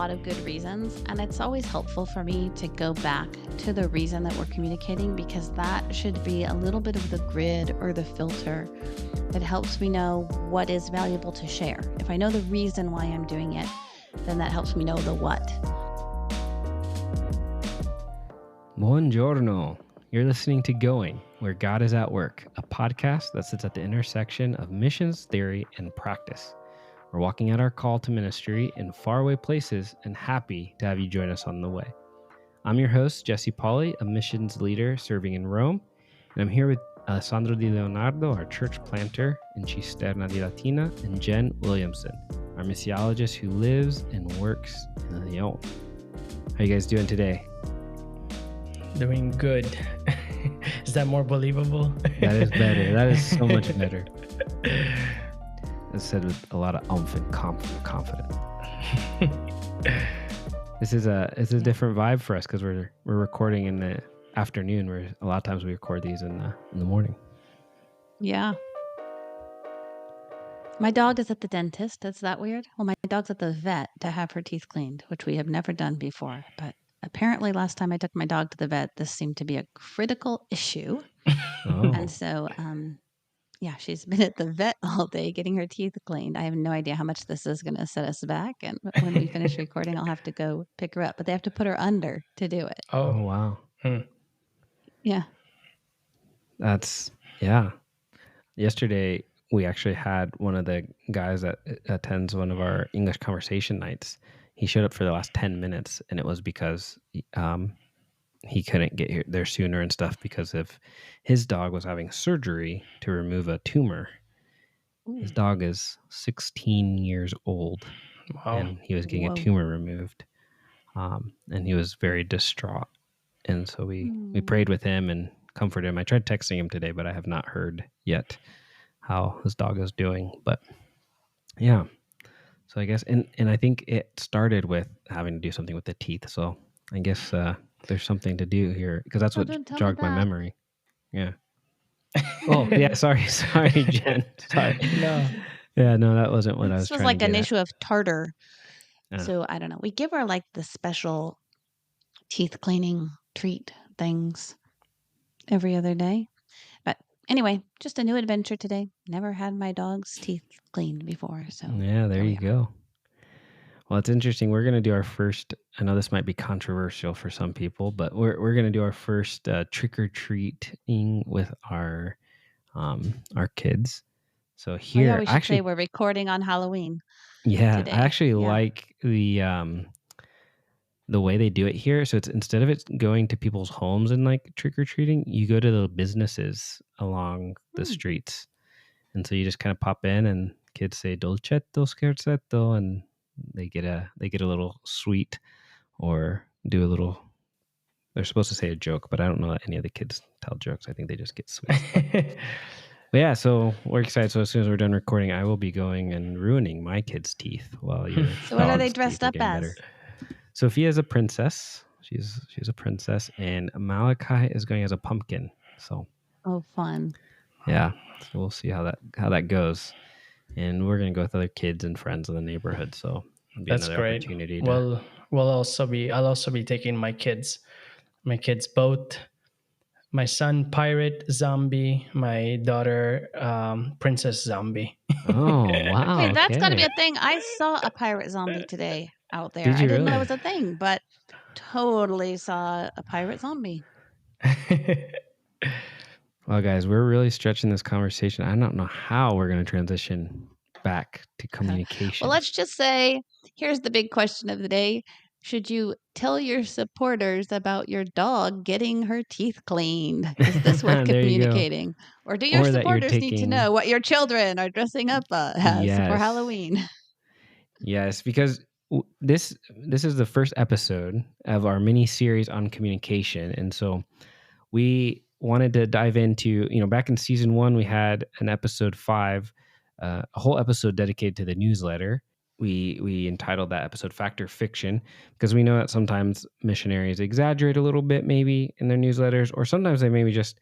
lot of good reasons, and it's always helpful for me to go back to the reason that we're communicating, because that should be a little bit of the grid or the filter that helps me know what is valuable to share. If I know the reason why I'm doing it, then that helps me know the what. Buongiorno. You're listening to Going, Where God is at Work, a podcast that sits at the intersection of missions, theory, and practice. We're walking out our call to ministry in faraway places and happy to have you join us on the way. I'm your host, Jesse Pauley, a missions leader serving in Rome, and I'm here with Alessandro Di Leonardo, our church planter in Cisterna di Latina, and Jen Williamson, our missiologist who lives and works in Lyon. How are you guys doing today? Doing good. Is that more believable? That is better. That is so much better. It's said with a lot of oomph and confidence. It's a different vibe for us because we're recording in the afternoon. Where a lot of times we record these in the morning. Yeah. My dog is at the dentist. Is that weird? Well, my dog's at the vet to have her teeth cleaned, which we have never done before. But apparently last time I took my dog to the vet, this seemed to be a critical issue. Oh. And so, yeah, she's been at the vet all day getting her teeth cleaned. I have no idea how much this is going to set us back. And when we finish recording, I'll have to go pick her up. But they have to put her under to do it. Oh wow. Yeah. Yeah. Yesterday, we actually had one of the guys that attends one of our English conversation nights. He showed up for the last 10 minutes, and it was because he couldn't get there sooner and stuff because of his dog was having surgery to remove a tumor. Ooh. His dog is 16 years old, wow. And he was getting a tumor removed, and he was very distraught. And so we prayed with him and comforted him. I tried texting him today, but I have not heard yet how his dog is doing. But yeah, so I guess, and I think it started with having to do something with the teeth. So I guess there's something to do here because that's what jogged my memory. Yeah. Oh yeah. Sorry, Jen. Sorry. No. Yeah, no, that wasn't what I was trying to get. This was like an issue of tartar. So I don't know. We give her like the special teeth cleaning treat things every other day. But anyway, just a new adventure today. Never had my dog's teeth cleaned before. So yeah, there you go. Well, it's interesting. We're going to do our first, I know this might be controversial for some people, but we're going to do our first trick-or-treating with our kids. So here, we should say we're recording on Halloween. Yeah, today. I actually like the way they do it here. So it's instead of it going to people's homes and like trick-or-treating, you go to the businesses along the streets. And so you just kind of pop in and kids say dolcetto, scherzetto, and they get a little sweet or do a little, they're supposed to say a joke, but I don't know that any of the kids tell jokes. I think they just get sweet. But yeah, so we're excited. So as soon as we're done recording, I will be going and ruining my kids' teeth while you're. So what are they dressed up as? Better. Sophia is a princess. She's a princess, and Malachi is going as a pumpkin. So. Oh, fun. Yeah, so we'll see how that goes, and we're gonna go with other kids and friends in the neighborhood. So that's great. Well, I'll also be taking my kids both. My son, pirate zombie. My daughter, princess zombie. Oh, wow. Hey, that's got to be a thing. I saw a pirate zombie today out there. Did you I didn't really? know it was a thing, but totally saw a pirate zombie. Well, guys, we're really stretching this conversation. I don't know how we're going to transition back to communication. Well, let's just say, here's the big question of the day. Should you tell your supporters about your dog getting her teeth cleaned? Is this worth communicating? Or do your supporters need to know what your children are dressing up as for Halloween? Yes, because this is the first episode of our mini series on communication. And so we wanted to dive into, back in season 1, we had an episode 5, a whole episode dedicated to the newsletter. We entitled that episode Fact or Fiction, because we know that sometimes missionaries exaggerate a little bit maybe in their newsletters, or sometimes they maybe just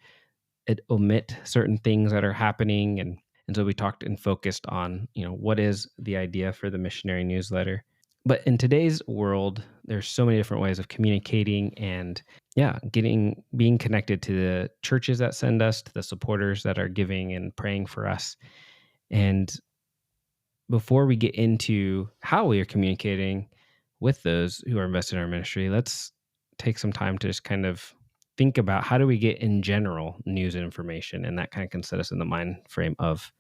omit certain things that are happening. And so we talked and focused on, what is the idea for the missionary newsletter. But in today's world, there's so many different ways of communicating and being connected to the churches that send us, to the supporters that are giving and praying for us. And before we get into how we are communicating with those who are invested in our ministry, let's take some time to just kind of think about how do we get in general news and information, and that kind of can set us in the mind frame of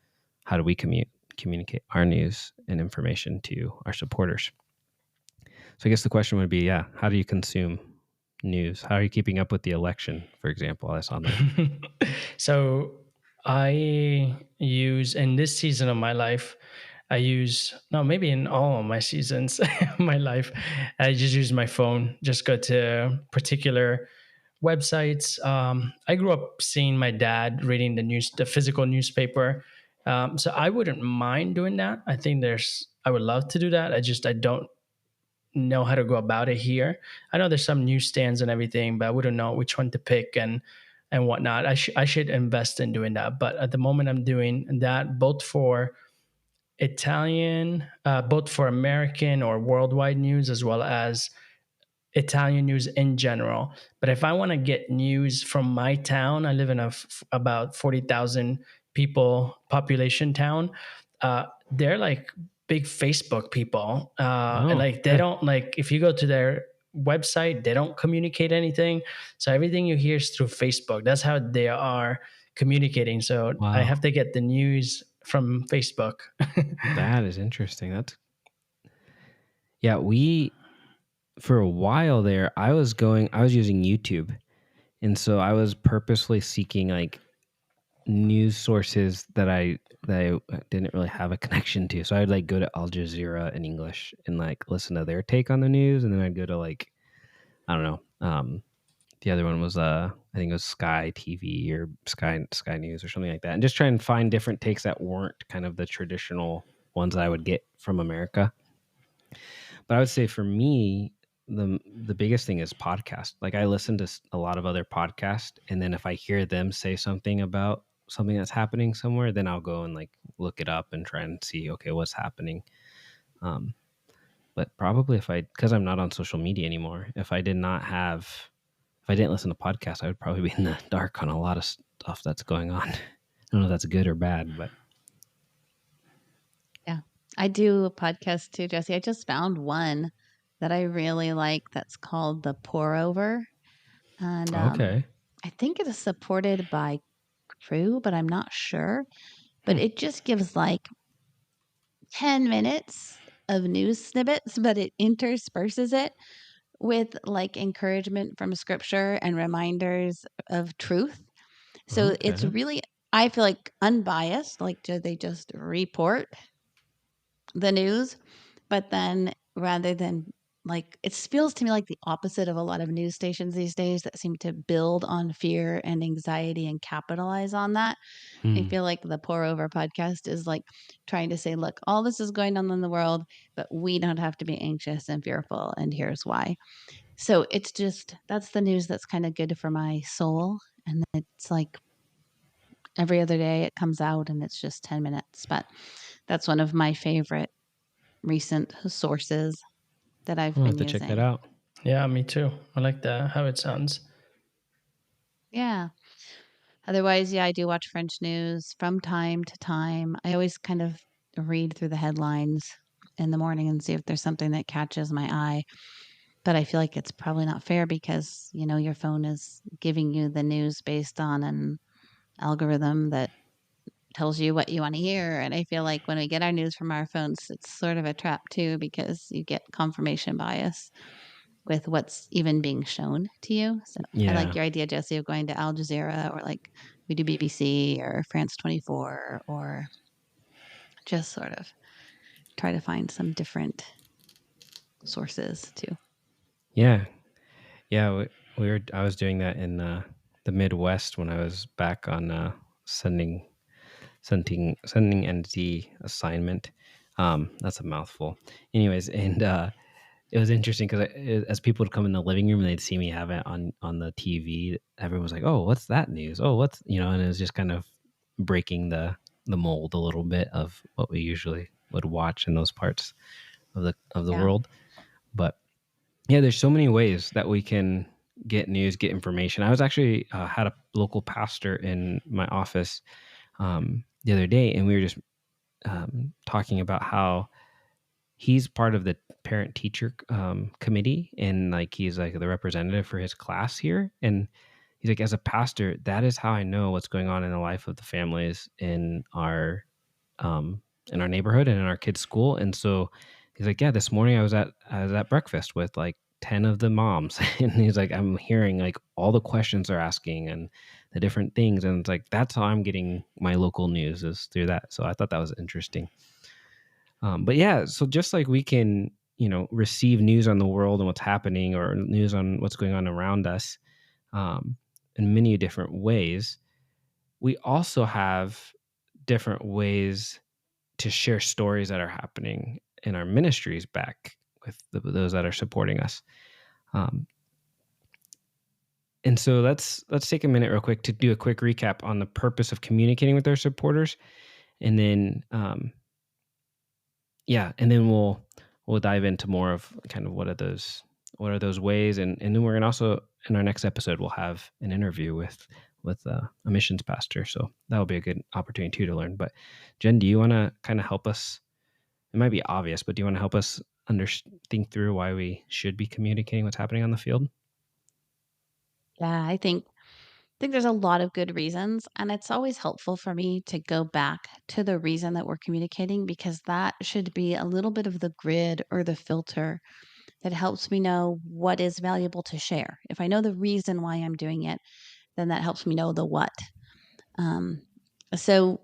how do we communicate our news and information to our supporters. So I guess the question would be, how do you consume news? How are you keeping up with the election, for example? I saw that. So I use, in this season of my life, maybe in all of my seasons of my life, I just use my phone, just go to particular websites. I grew up seeing my dad reading the physical newspaper. So I wouldn't mind doing that. I would love to do that. I don't know how to go about it here. I know there's some newsstands and everything, but I wouldn't know which one to pick and whatnot. I should invest in doing that. But at the moment, I'm doing that both for both for American or worldwide news, as well as Italian news in general. But if I want to get news from my town, I live in about 40,000 people population town. They're like big Facebook people. And like they don't, like, if you go to their website, they don't communicate anything. So everything you hear is through Facebook. That's how they are communicating. So I have to get the news from Facebook. That is interesting. We, for a while there, I was using YouTube. And so I was purposely seeking like news sources that I didn't really have a connection to. So I'd like go to Al Jazeera in English and like listen to their take on the news. And then I'd go to like, I don't know. The other one was I think it was Sky TV or Sky News or something like that. And just try and find different takes that weren't kind of the traditional ones that I would get from America. But I would say for me, the biggest thing is podcast. Like I listen to a lot of other podcasts, and then if I hear them say something about something that's happening somewhere, then I'll go and like look it up and try and see, okay, what's happening. But probably because I'm not on social media anymore, if I didn't listen to podcasts, I would probably be in the dark on a lot of stuff that's going on. I don't know if that's good or bad, but yeah, I do a podcast too, Jesse. I just found one that I really like that's called The Pour Over. And okay. I think it is supported by Crew, but I'm not sure. But it just gives like 10 minutes of news snippets, but it intersperses it with like encouragement from scripture and reminders of truth. So it's really, I feel like, unbiased. Like, do they just report the news? But then rather than like, it feels to me like the opposite of a lot of news stations these days that seem to build on fear and anxiety and capitalize on that. I feel like the Pour Over podcast is like trying to say, look, all this is going on in the world, but we don't have to be anxious and fearful. And here's why. So it's just, that's the news that's kind of good for my soul. And it's like every other day it comes out and it's just 10 minutes. But that's one of my favorite recent sources that I've I'll been have to using. check that out. Yeah, me too. I like that, how it sounds. Yeah. Otherwise, I do watch French news from time to time. I always kind of read through the headlines in the morning and see if there's something that catches my eye. But I feel like it's probably not fair because, your phone is giving you the news based on an algorithm that tells you what you want to hear. And I feel like when we get our news from our phones, it's sort of a trap too, because you get confirmation bias with what's even being shown to you. So I like your idea, Jesse, of going to Al Jazeera, or like we do BBC or France 24, or just sort of try to find some different sources too. Yeah. I was doing that in the Midwest when I was back on sending NZ assignment. That's a mouthful. Anyways, and it was interesting because as people would come in the living room and they'd see me have it on the TV, everyone was like, "Oh, what's that news? Oh, what's," and it was just kind of breaking the mold a little bit of what we usually would watch in those parts of the Yeah. world. But yeah, there's so many ways that we can get news, get information. I was actually had a local pastor in my office the other day, and we were just talking about how he's part of the parent teacher committee, and like he's like the representative for his class here. And he's like, as a pastor, that is how I know what's going on in the life of the families um, in our neighborhood and in our kids' school. And so he's like, yeah, this morning I was at breakfast with like 10 of the moms, and he's like, I'm hearing like all the questions they're asking and the different things, and it's like that's how I'm getting my local news, is through that. So I thought that was interesting. But yeah, so just like we can, receive news on the world and what's happening, or news on what's going on around us, um, in many different ways, we also have different ways to share stories that are happening in our ministries back with those that are supporting us. Um, and so let's take a minute real quick to do a quick recap on the purpose of communicating with our supporters, and then and then we'll dive into more of kind of what are those ways, and then we're gonna also, in our next episode, we'll have an interview with a missions pastor, so that'll be a good opportunity too to learn. But Jen, do you want to kind of help us? It might be obvious, but do you want to help us think through why we should be communicating what's happening on the field? Yeah, I think there's a lot of good reasons, and it's always helpful for me to go back to the reason that we're communicating, because that should be a little bit of the grid or the filter that helps me know what is valuable to share. If I know the reason why I'm doing it, then that helps me know the what. Um, so,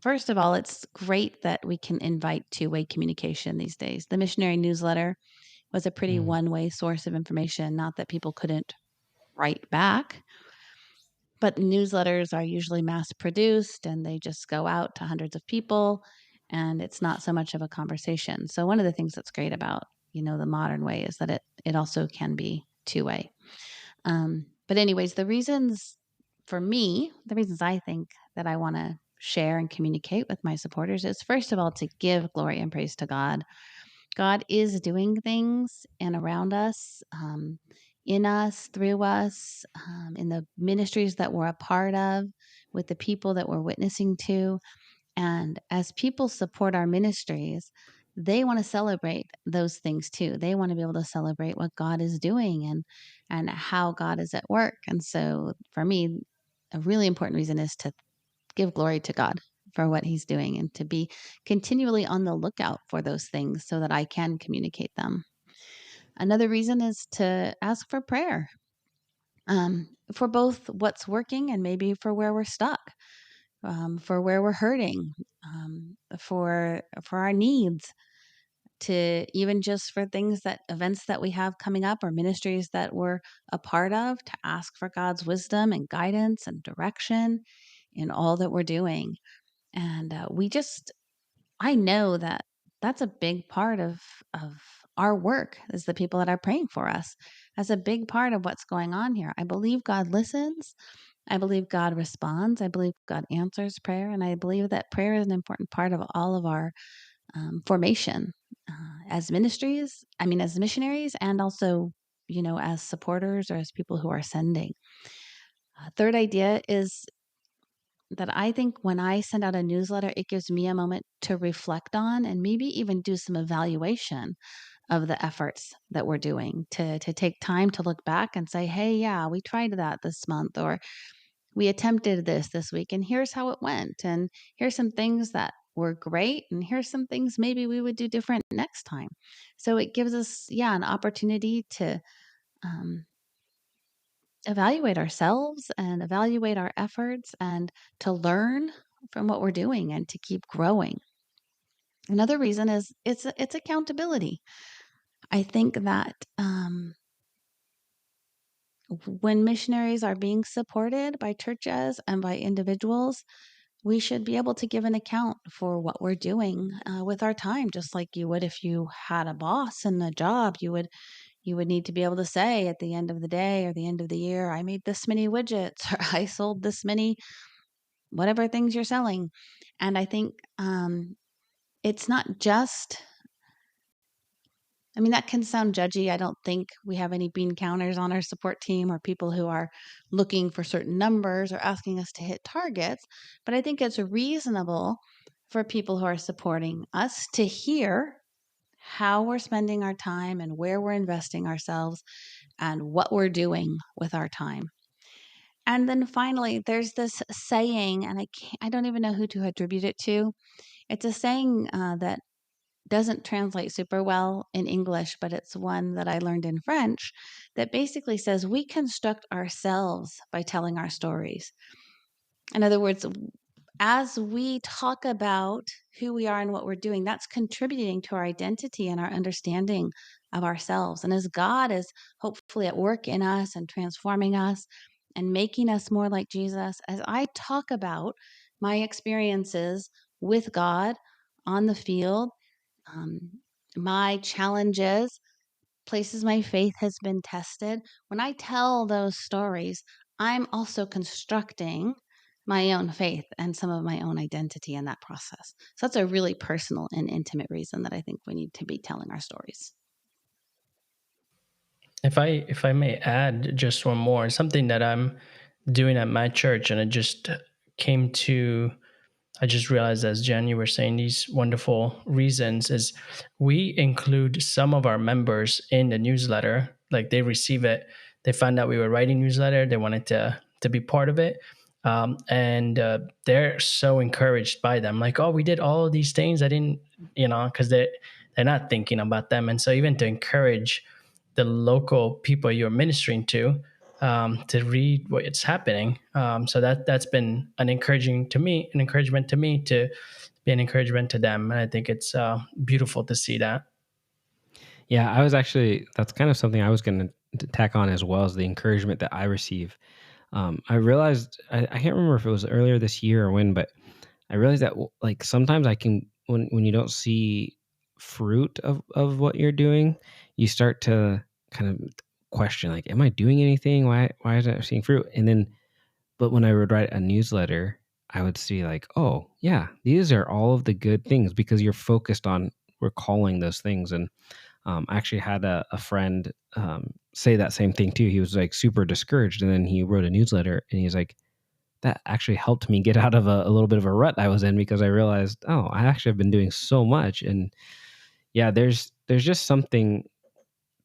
first of all, it's great that we can invite two-way communication these days. The missionary newsletter was a pretty Mm. one-way source of information, not that people couldn't write back. But newsletters are usually mass produced and they just go out to hundreds of people, and it's not so much of a conversation. So one of the things that's great about, the modern way is that it also can be two-way. But anyways, the reasons I think that I want to share and communicate with my supporters is, first of all, to give glory and praise to God. God is doing things and around us, in us, through us, in the ministries that we're a part of, with the people that we're witnessing to. And as people support our ministries, they want to celebrate those things too. They want to be able to celebrate what God is doing and how God is at work. And so for me, a really important reason is to give glory to God for what he's doing, and to be continually on the lookout for those things so that I can communicate them. Another reason is to ask for prayer, for both what's working and maybe for where we're stuck, for where we're hurting, for our needs, to even just for events that we have coming up, or ministries that we're a part of, to ask for God's wisdom and guidance and direction in all that we're doing. And I know that that's a big part of our work, is the people that are praying for us. That's a big part of what's going on here. I believe God listens. I believe God responds. I believe God answers prayer. And I believe that prayer is an important part of all of our formation as as missionaries, and also, as supporters or as people who are sending. Third idea is that I think when I send out a newsletter, it gives me a moment to reflect on and maybe even do some evaluation of the efforts that we're doing, to take time to look back and say, hey, yeah, we tried that this month, or we attempted this week, and here's how it went. And here's some things that were great, and here's some things maybe we would do different next time. So it gives us, an opportunity to um, evaluate ourselves and evaluate our efforts, and to learn from what we're doing and to keep growing. Another reason is it's accountability. I think that when missionaries are being supported by churches and by individuals, we should be able to give an account for what we're doing with our time, just like you would if you had a boss and a job. You would need to be able to say at the end of the day or the end of the year, I made this many widgets, or I sold this many whatever things you're selling. And I think it's not just I mean, that can sound judgy. I don't think we have any bean counters on our support team or people who are looking for certain numbers or asking us to hit targets. But I think it's reasonable for people who are supporting us to hear how we're spending our time and where we're investing ourselves and what we're doing with our time. And then finally, there's this saying, and I don't even know who to attribute it to. It's a saying that doesn't translate super well in English, but it's one that I learned in French that basically says we construct ourselves by telling our stories. In other words, as we talk about who we are and what we're doing, that's contributing to our identity and our understanding of ourselves. And as God is hopefully at work in us and transforming us and making us more like Jesus, as I talk about my experiences with God on the field, my challenges, places my faith has been tested, when I tell those stories, I'm also constructing my own faith and some of my own identity in that process. So that's a really personal and intimate reason that I think we need to be telling our stories. If I may add just one more, something that I'm doing at my church, and it just came to, I just realized as Jen, you were saying these wonderful reasons, is we include some of our members in the newsletter. Like they receive it, they found out we were writing newsletter, they wanted to be part of it. And they're so encouraged by them. Like, oh, we did all of these things. I didn't, because they're not thinking about them. And so even to encourage the local people you're ministering to read what's happening. So that's been an encouragement to me to be an encouragement to them. And I think it's beautiful to see that. Yeah, that's kind of something I was going to tack on as well as the encouragement that I receive. I realized, I can't remember if it was earlier this year or when, but I realized that like sometimes I can, when you don't see fruit of what you're doing, you start to kind of question, like, am I doing anything? Why isn't I seeing fruit? And then, but when I would write a newsletter, I would see like, oh yeah, these are all of the good things because you're focused on recalling those things. And I actually had a friend say that same thing too. He was like super discouraged, and then he wrote a newsletter, and he's like, that actually helped me get out of a little bit of a rut I was in, because I realized, oh, I actually have been doing so much. And yeah, there's just something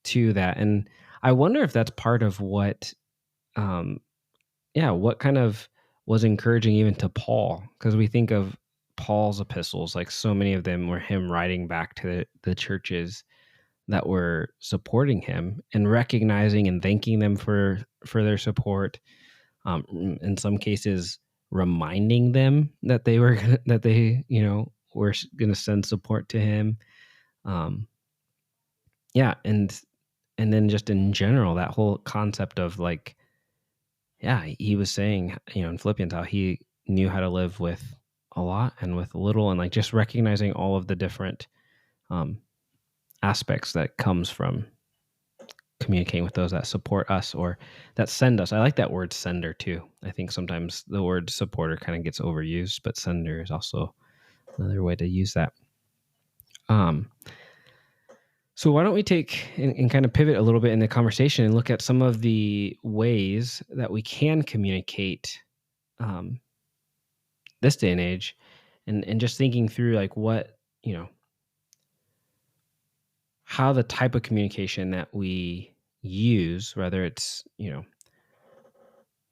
to that. And I wonder if that's part of what, what kind of was encouraging even to Paul, because we think of Paul's epistles, like so many of them were him writing back to the churches that were supporting him and recognizing and thanking them for their support. In some cases, reminding them that they were that they were going to send support to him. Yeah, and then just in general, that whole concept of like, yeah, he was saying, in Philippians, how he knew how to live with a lot and with little, and like just recognizing all of the different aspects that comes from communicating with those that support us or that send us. I like that word sender too. I think sometimes the word supporter kind of gets overused, but sender is also another way to use that. So why don't we take and kind of pivot a little bit in the conversation and look at some of the ways that we can communicate this day and age, and just thinking through like what, how the type of communication that we use, whether it's,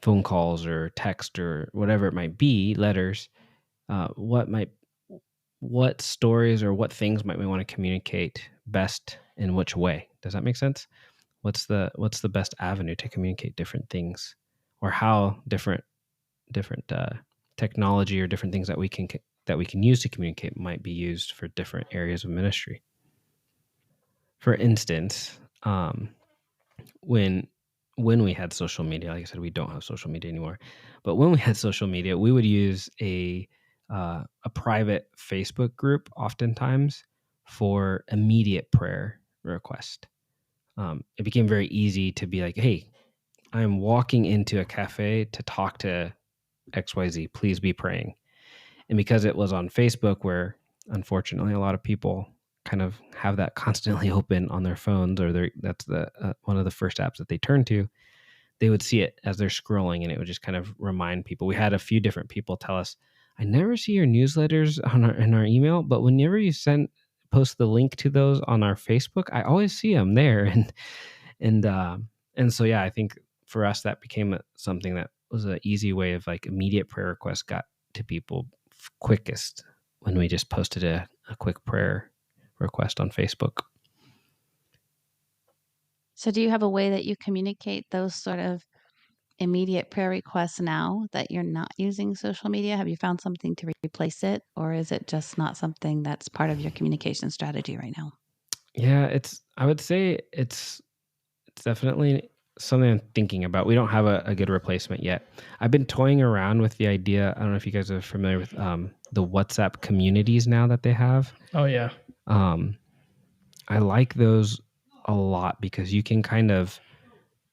phone calls or text or whatever it might be, letters, what stories or what things might we want to communicate best in which way? Does that make sense? What's the best avenue to communicate different things, or how different technology or different things that we can use to communicate might be used for different areas of ministry? For instance, when we had social media, like I said, we don't have social media anymore, but when we had social media, we would use a private Facebook group oftentimes for immediate prayer request. It became very easy to be like, hey, I'm walking into a cafe to talk to XYZ, please be praying. And because it was on Facebook, where unfortunately a lot of people kind of have that constantly open on their phones, or that's the one of the first apps that they turn to, they would see it as they're scrolling, and it would just kind of remind people. We had a few different people tell us, I never see your newsletters in our email, but whenever you post the link to those on our Facebook, I always see them there. And and so yeah, I think for us that became something that was an easy way of like immediate prayer requests got to people quickest when we just posted a quick prayer request on Facebook. So do you have a way that you communicate those sort of immediate prayer requests now that you're not using social media? Have you found something to replace it, or is it just not something that's part of your communication strategy right now? Yeah, I would say it's definitely something I'm thinking about. We don't have a good replacement yet. I've been toying around with the idea. I don't know if you guys are familiar with the WhatsApp communities now that they have. Oh yeah. I like those a lot because you can kind of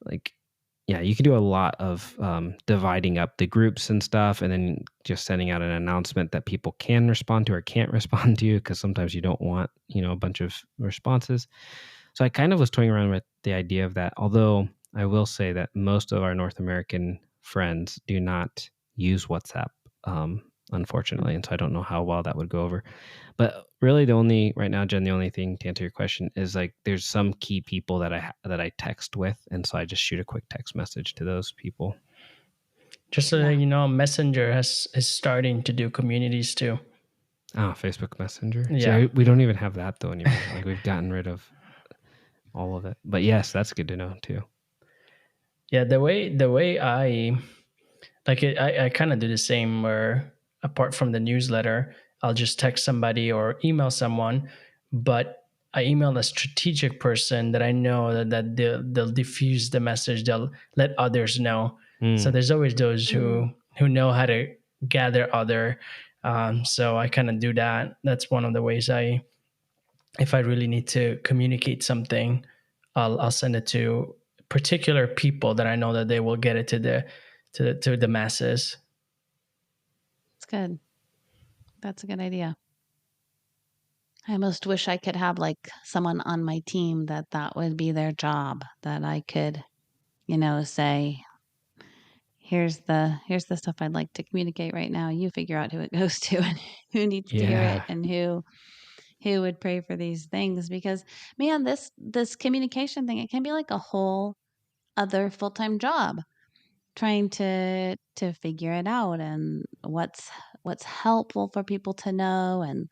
like, yeah, you can do a lot of dividing up the groups and stuff, and then just sending out an announcement that people can respond to or can't respond to, because sometimes you don't want, a bunch of responses. So I kind of was toying around with the idea of that, although I will say that most of our North American friends do not use WhatsApp, unfortunately. And so I don't know how well that would go over. But really right now, Jen, the only thing to answer your question is like there's some key people that I text with. And so I just shoot a quick text message to those people. Just so you know, Messenger is starting to do communities too. Oh, Facebook Messenger. Yeah. See, we don't even have that though anymore. Like we've gotten rid of all of it. But yes, that's good to know too. Yeah, the way I like it, I kind of do the same. Where apart from the newsletter, I'll just text somebody or email someone, but I email a strategic person that I know that they'll diffuse the message. They'll let others know. So there's always those who know how to gather other. So I kind of do that. That's one of the ways if I really need to communicate something, I'll send it to particular people that I know that they will get it to the masses. It's good. That's a good idea. I almost wish I could have like someone on my team that would be their job, that I could, say, here's the stuff I'd like to communicate right now. You figure out who it goes to and who needs to hear it, and who would pray for these things. Because man, this communication thing, it can be like a whole other full-time job, trying to figure it out, and what's helpful for people to know, and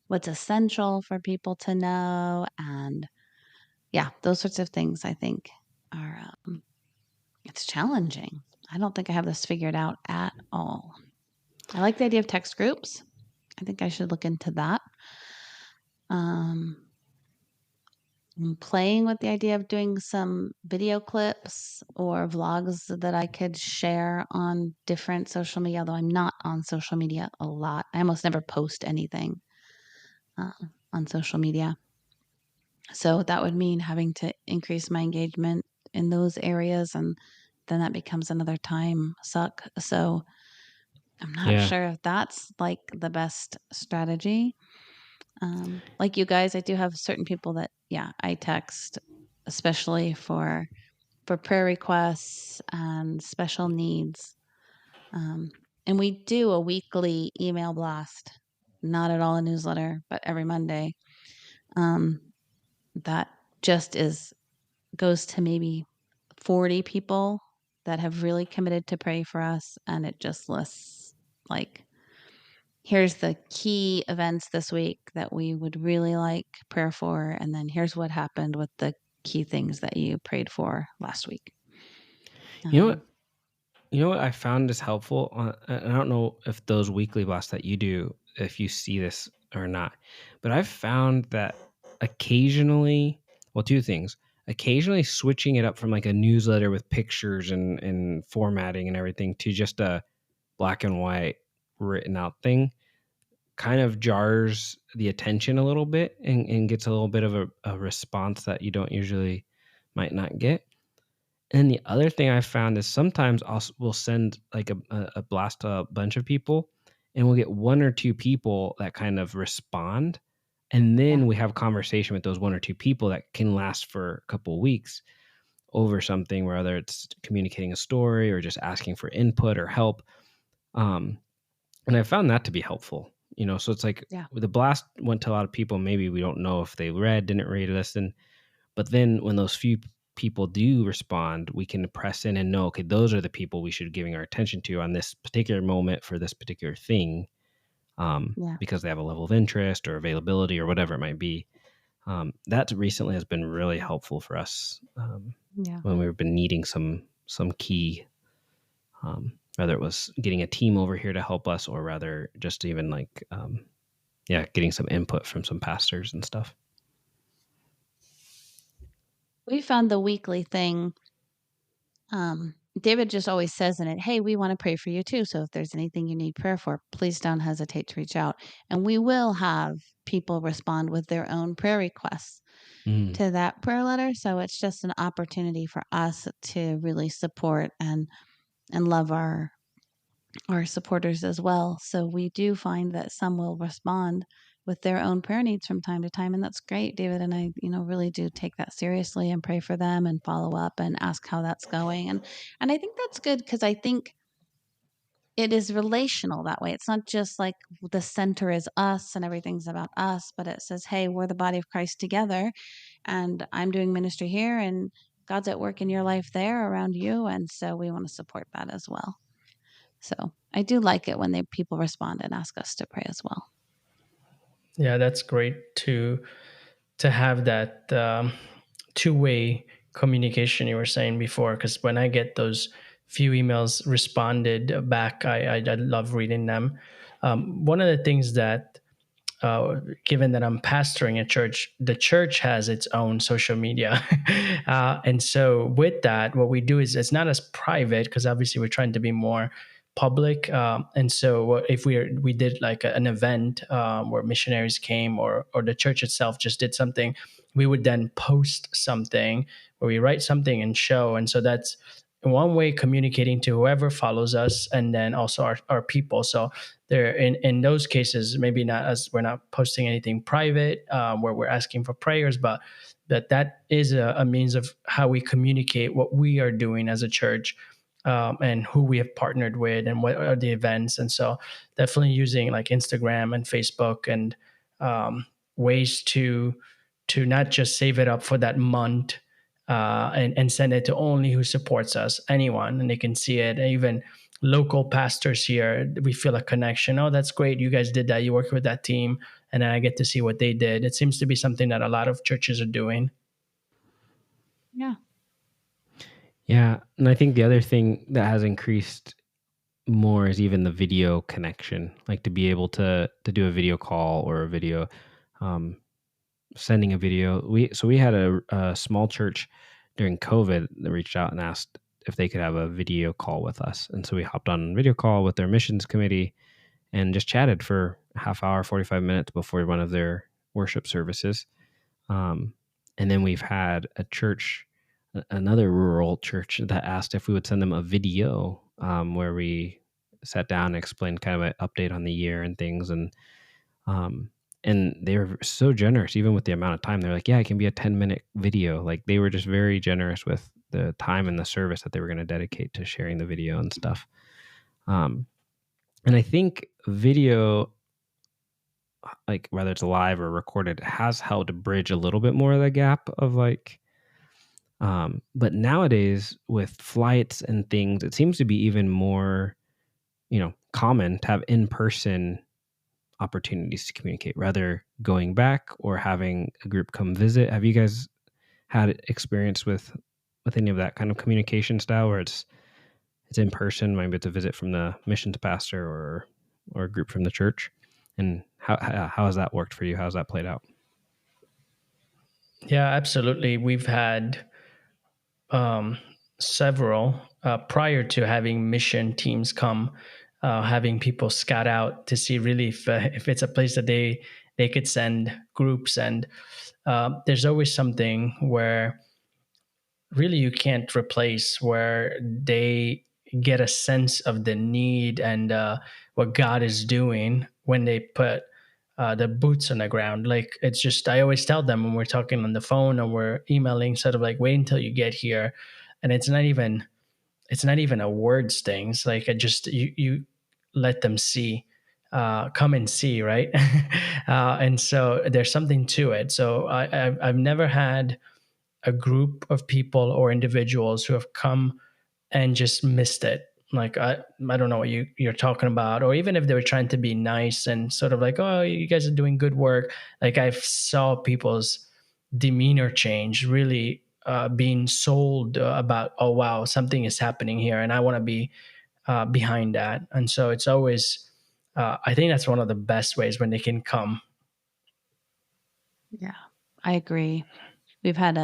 what's essential for people to know. And yeah, those sorts of things I think are it's challenging. I don't think I have this figured out at all. I like the idea of text groups. I think I should look into that. I'm playing with the idea of doing some video clips or vlogs that I could share on different social media, although I'm not on social media a lot. I almost never post anything on social media. So that would mean having to increase my engagement in those areas, and then that becomes another time suck. So I'm not sure if that's like the best strategy. Like you guys, I do have certain people that, I text, especially for prayer requests and special needs. And we do a weekly email blast, not at all a newsletter, but every Monday. That just goes to maybe 40 people that have really committed to pray for us. And it just lists like, here's the key events this week that we would really like prayer for. And then here's what happened with the key things that you prayed for last week. You know what I found is helpful? And I don't know if those weekly blasts that you do, if you see this or not, but I've found that occasionally, well, two things. Occasionally switching it up from like a newsletter with pictures and formatting and everything to just a black and white written out thing kind of jars the attention a little bit and gets a little bit of a response that you don't usually might not get. And the other thing I found is sometimes we'll send like a blast to a bunch of people, and we'll get one or two people that kind of respond. And then Yeah. we have conversation with those one or two people that can last for a couple of weeks over something, whether it's communicating a story or just asking for input or help. Um, and I found that to be helpful, so it's like Yeah. the blast went to a lot of people. Maybe we don't know if they read, didn't read, listen. But then when those few people do respond, we can press in and know, okay, those are the people we should be giving our attention to on this particular moment for this particular thing, Yeah. because they have a level of interest or availability or whatever it might be. That recently has been really helpful for us, Yeah. when we've been needing some key, whether it was getting a team over here to help us, or rather just even like, getting some input from some pastors and stuff. We found the weekly thing. David just always says in it, "Hey, we want to pray for you too. So if there's anything you need prayer for, please don't hesitate to reach out." And we will have people respond with their own prayer requests Mm. to that prayer letter. So it's just an opportunity for us to really support and love our supporters as well. So we do find that some will respond with their own prayer needs from time to time, and that's great. David and I, really do take that seriously and pray for them and follow up and ask how that's going. And I think that's good because I think it is relational that way. It's not just like the center is us and everything's about us, but it says, "Hey, we're the body of Christ together, and I'm doing ministry here, and God's at work in your life there around you, and so we want to support that as well." So I do like it when people respond and ask us to pray as well. Yeah, that's great to have that two-way communication you were saying before. Because when I get those few emails responded back, I love reading them. One of the things that given that I'm pastoring a church, the church has its own social media. And so, with that, what we do is it's not as private because obviously we're trying to be more public. And so, if we did like an event where missionaries came, or the church itself just did something, we would then post something where we write something and show. And so that's one way communicating to whoever follows us, and then also our people. So there in those cases, maybe not as we're not posting anything private where we're asking for prayers, but that is a means of how we communicate what we are doing as a church, and who we have partnered with and what are the events. And so definitely using like Instagram and Facebook and ways to not just save it up for that month, and send it to only who supports us, anyone, and they can see it. Even local pastors here, we feel a connection. Oh, that's great. You guys did that. You worked with that team. And then I get to see what they did. It seems to be something that a lot of churches are doing. Yeah. Yeah. And I think the other thing that has increased more is even the video connection, like to be able to do a video call or a video, um, sending a video. We had a small church during COVID that reached out and asked if they could have a video call with us. And so we hopped on video call with their missions committee and just chatted for a half hour, 45 minutes before one of their worship services. Um, and then we've had a church, another rural church, that asked if we would send them a video, where we sat down and explained kind of an update on the year and things. Um, and they were so generous, even with the amount of time. They're like, yeah, it can be a 10-minute video. Like, they were just very generous with the time and the service that they were going to dedicate to sharing the video and stuff. And I think video, like whether it's live or recorded, has helped bridge a little bit more of the gap of like, but nowadays with flights and things, it seems to be even more, common to have in-person opportunities to communicate, rather going back or having a group come visit. Have you guys had experience with any of that kind of communication style where it's in person, maybe it's a visit from the missions pastor or a group from the church? And how has that worked for you? How's that played out? Yeah, absolutely. We've had um, several prior to having mission teams come, having people scout out to see really if it's a place that they could send groups. And there's always something where really you can't replace, where they get a sense of the need and what God is doing when they put the boots on the ground. Like, it's just, I always tell them when we're talking on the phone or we're emailing, sort of like, wait until you get here. And it's not even a words thing. It's like, I just, you let them see, come and see, right? And so there's something to it. So I've never had a group of people or individuals who have come and just missed it. Like, I don't know what you're talking about. Or even if they were trying to be nice and sort of like, oh, you guys are doing good work. Like, I saw people's demeanor change, really being sold about, oh wow, something is happening here, and I want to be behind that. And so it's always, I think that's one of the best ways when they can come. Yeah, I agree. We've had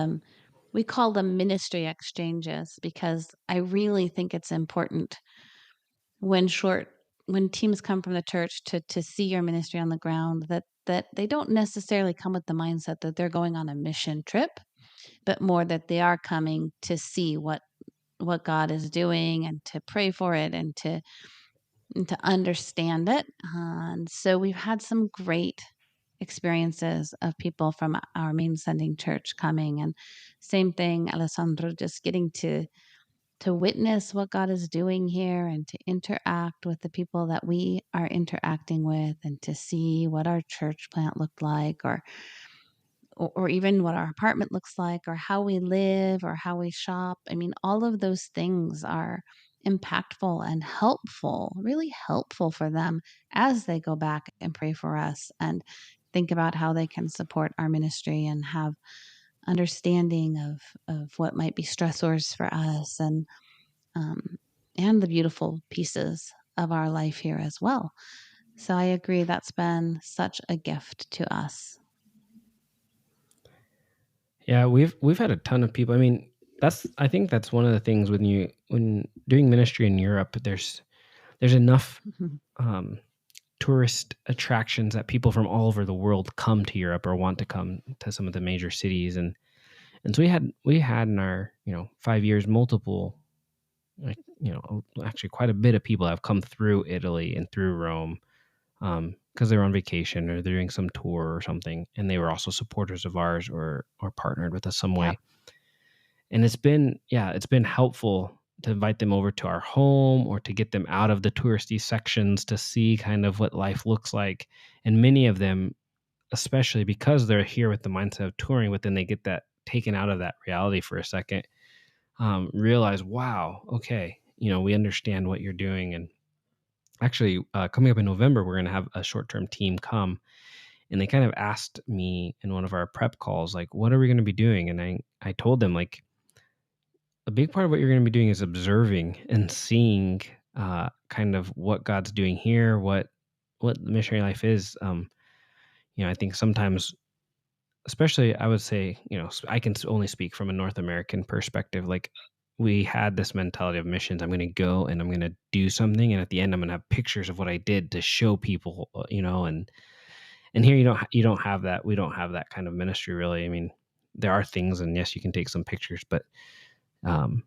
we call them ministry exchanges because I really think it's important when when teams come from the church to see your ministry on the ground, that they don't necessarily come with the mindset that they're going on a mission trip, but more that they are coming to see what God is doing and to pray for it and to understand it. And so we've had some great experiences of people from our main sending church coming, and same thing, Alessandro, just getting to witness what God is doing here and to interact with the people that we are interacting with and to see what our church plant looked like, or even what our apartment looks like, or how we live, or how we shop. I mean, all of those things are impactful and helpful, really helpful for them as they go back and pray for us and think about how they can support our ministry and have understanding of what might be stressors for us, um, and the beautiful pieces of our life here as well. So I agree, that's been such a gift to us. Yeah, we've had a ton of people. I mean, I think that's one of the things when doing ministry in Europe, there's enough tourist attractions that people from all over the world come to Europe or want to come to some of the major cities, and so we had in our 5 years multiple, like, actually quite a bit of people have come through Italy and through Rome, because they're on vacation or they're doing some tour or something, and they were also supporters of ours or partnered with us some Yep. way. And it's been helpful to invite them over to our home or to get them out of the touristy sections to see kind of what life looks like. And many of them, especially because they're here with the mindset of touring, but then they get that taken out of that reality for a second, realize, wow, okay, we understand what you're doing. And actually, coming up in November, we're going to have a short-term team come, and they kind of asked me in one of our prep calls, like, what are we going to be doing? And I told them, like, a big part of what you're going to be doing is observing and seeing kind of what God's doing here, what the missionary life is. I think sometimes, especially, I would say, I can only speak from a North American perspective. Like, we had this mentality of missions. I'm going to go and I'm going to do something, and at the end, I'm going to have pictures of what I did to show people, and here you don't have that. We don't have that kind of ministry, really. I mean, there are things, and yes, you can take some pictures, but um,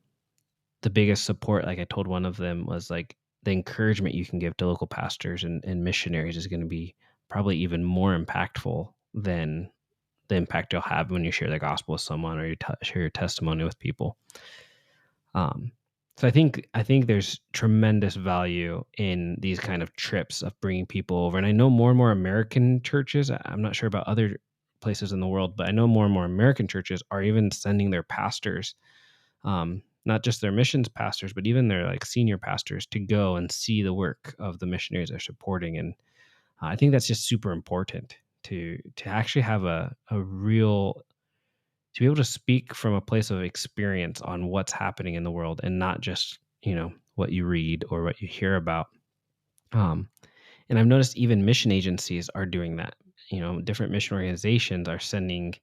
the biggest support, like I told one of them, was like the encouragement you can give to local pastors and missionaries is going to be probably even more impactful than the impact you'll have when you share the gospel with someone or you share your testimony with people. So I think there's tremendous value in these kind of trips of bringing people over. And I know more and more American churches, I'm not sure about other places in the world, but I know more and more American churches are even sending their pastors, not just their missions pastors, but even their like senior pastors, to go and see the work of the missionaries they're supporting. And I think that's just super important to actually have a real, to be able to speak from a place of experience on what's happening in the world and not just what you read or what you hear about. And I've noticed even mission agencies are doing that. Different mission organizations are sending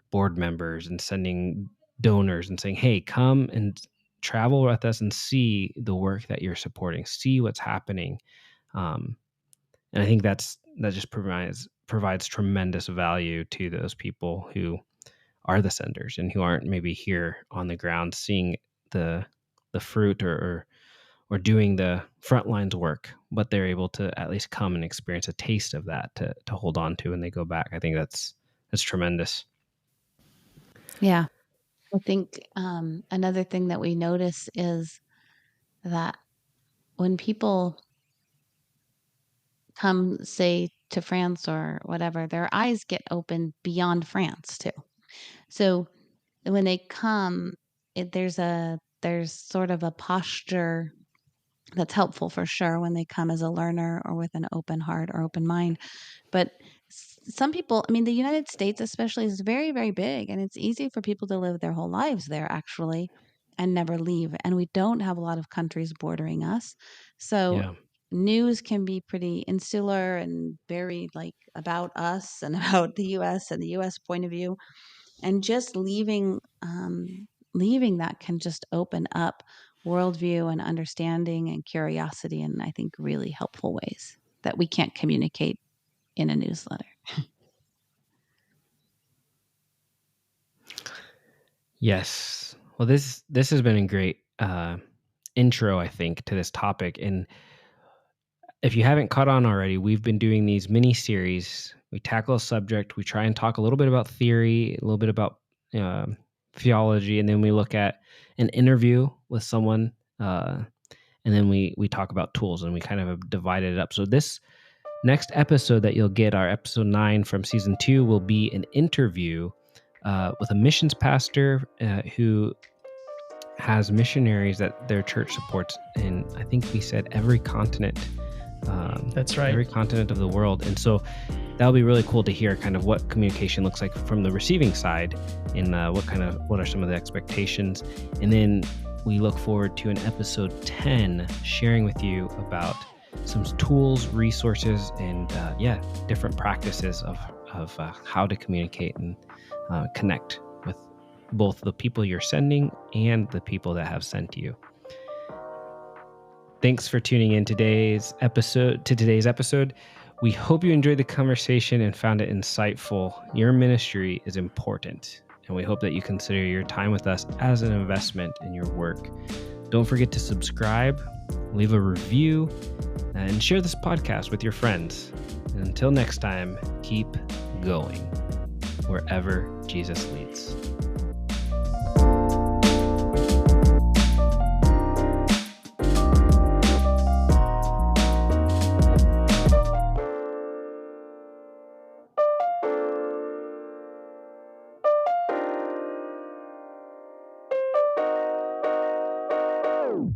board members and sending donors and saying, hey, come and travel with us and see the work that you're supporting, see what's happening. And I think that just provides tremendous value to those people who are the senders and who aren't maybe here on the ground seeing the fruit or or doing the front lines work, but they're able to at least come and experience a taste of that to hold on to when they go back. I think that's tremendous. Yeah. I think another thing that we notice is that when people come, say, to France or whatever, their eyes get open beyond France too. So when they come, there's sort of a posture that's helpful for sure when they come as a learner or with an open heart or open mind. But some people, I mean, the United States especially is very, very big, and it's easy for people to live their whole lives there actually and never leave. And we don't have a lot of countries bordering us. So Yeah. news can be pretty insular and very like about us and about the US and the US point of view. And just leaving that can just open up worldview and understanding and curiosity in, I think, really helpful ways that we can't communicate in a newsletter. Yes. Well, this has been a great intro, I think, to this topic. And if you haven't caught on already, we've been doing these mini series. We tackle a subject, we try and talk a little bit about theory, a little bit about theology, and then we look at an interview with someone, and then we talk about tools, and we kind of have divided it up. So this next episode that you'll get, our episode 9 from season 2, will be an interview with a missions pastor who has missionaries that their church supports in, I think we said, every continent. That's right. Every continent of the world. And so that'll be really cool to hear kind of what communication looks like from the receiving side, and what are some of the expectations. And then we look forward to an episode 10 sharing with you about some tools, resources, and different practices of how to communicate and connect with both the people you're sending and the people that have sent you. Thanks for tuning in to today's episode. We hope you enjoyed the conversation and found it insightful. Your ministry is important, and we hope that you consider your time with us as an investment in your work. Don't forget to subscribe, leave a review, and share this podcast with your friends. And until next time, keep going wherever Jesus leads.